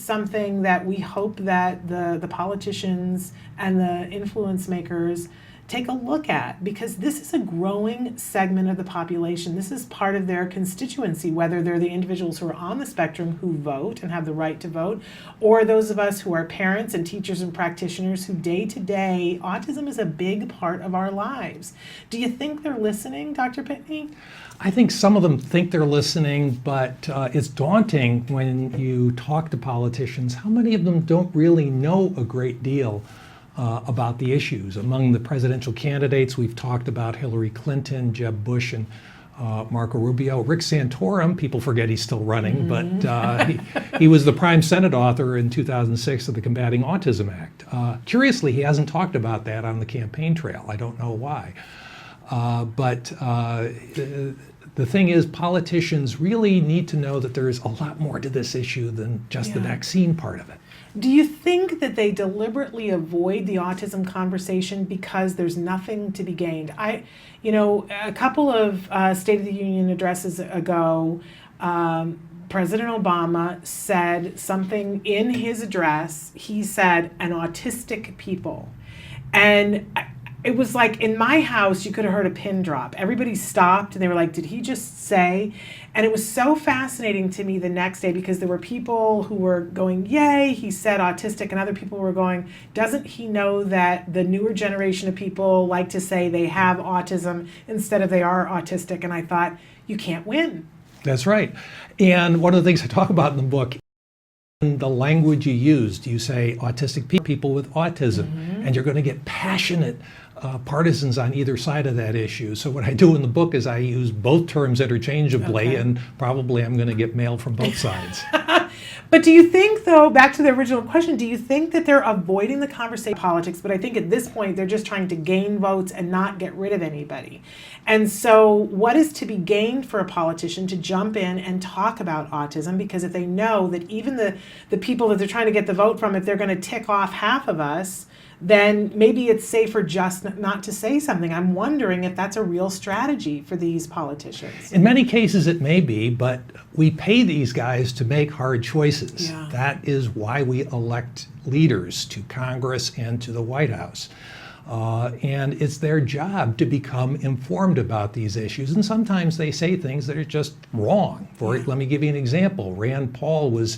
something that we hope that the politicians and the influence makers take a look at, because this is a growing segment of the population. This is part of their constituency, whether they're the individuals who are on the spectrum who vote and have the right to vote, or those of us who are parents and teachers and practitioners who day to day, autism is a big part of our lives. Do you think they're listening, Dr. Pitney? I think some of them think they're listening, but it's daunting when you talk to politicians. How many of them don't really know a great deal about the issues? Among the presidential candidates, we've talked about Hillary Clinton, Jeb Bush, and Marco Rubio. Rick Santorum, people forget he's still running, but he was the prime Senate author in 2006 of the Combating Autism Act. Curiously, he hasn't talked about that on the campaign trail. I don't know why. But the thing is, politicians really need to know that there's a lot more to this issue than just the vaccine part of it. Do you think that they deliberately avoid the autism conversation because there's nothing to be gained? A couple of State of the Union addresses ago, President Obama said something in his address. He said, an autistic people. And it was like in my house, you could have heard a pin drop. Everybody stopped and they were like, did he just say? And it was so fascinating to me the next day, because there were people who were going, yay, he said autistic, and other people were going, doesn't he know that the newer generation of people like to say they have autism instead of they are autistic? And I thought, you can't win. That's right. And one of the things I talk about in the book, the language you used, you say autistic people with autism, and you're going to get passionate partisans on either side of that issue. So what I do in the book is I use both terms interchangeably, and probably I'm going to get mail from both sides. But do you think, though, back to the original question, do you think that they're avoiding the conversation politics? But I think at this point they're just trying to gain votes and not get rid of anybody. And so what is to be gained for a politician to jump in and talk about autism? Because if they know that even the people that they're trying to get the vote from, if they're going to tick off half of us, then maybe it's safer just not to say something. I'm wondering if that's a real strategy for these politicians. In many cases it may be, but we pay these guys to make hard choices. Yeah. That is why we elect leaders to Congress and to the White House. And it's their job to become informed about these issues. And sometimes they say things that are just wrong. Let me give you an example. Rand Paul was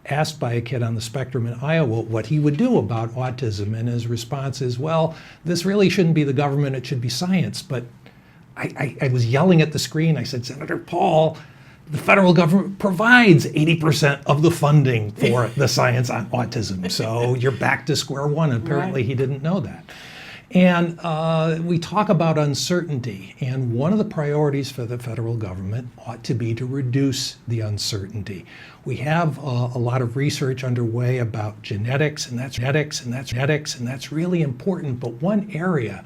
asked by a kid on the spectrum in Iowa what he would do about autism, and his response is, well, this really shouldn't be the government, it should be science. But I was yelling at the screen. I said, Senator Paul, the federal government provides 80% of the funding for the science on autism. So you're back to square one. Apparently he didn't know that. And we talk about uncertainty, and one of the priorities for the federal government ought to be to reduce the uncertainty. We have a lot of research underway about genetics, and that's really important. But one area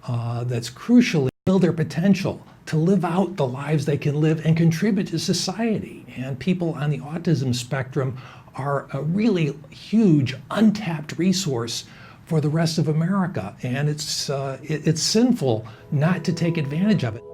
that's crucial is to build their potential to live out the lives they can live and contribute to society. And people on the autism spectrum are a really huge untapped resource for the rest of America, and it's sinful not to take advantage of it.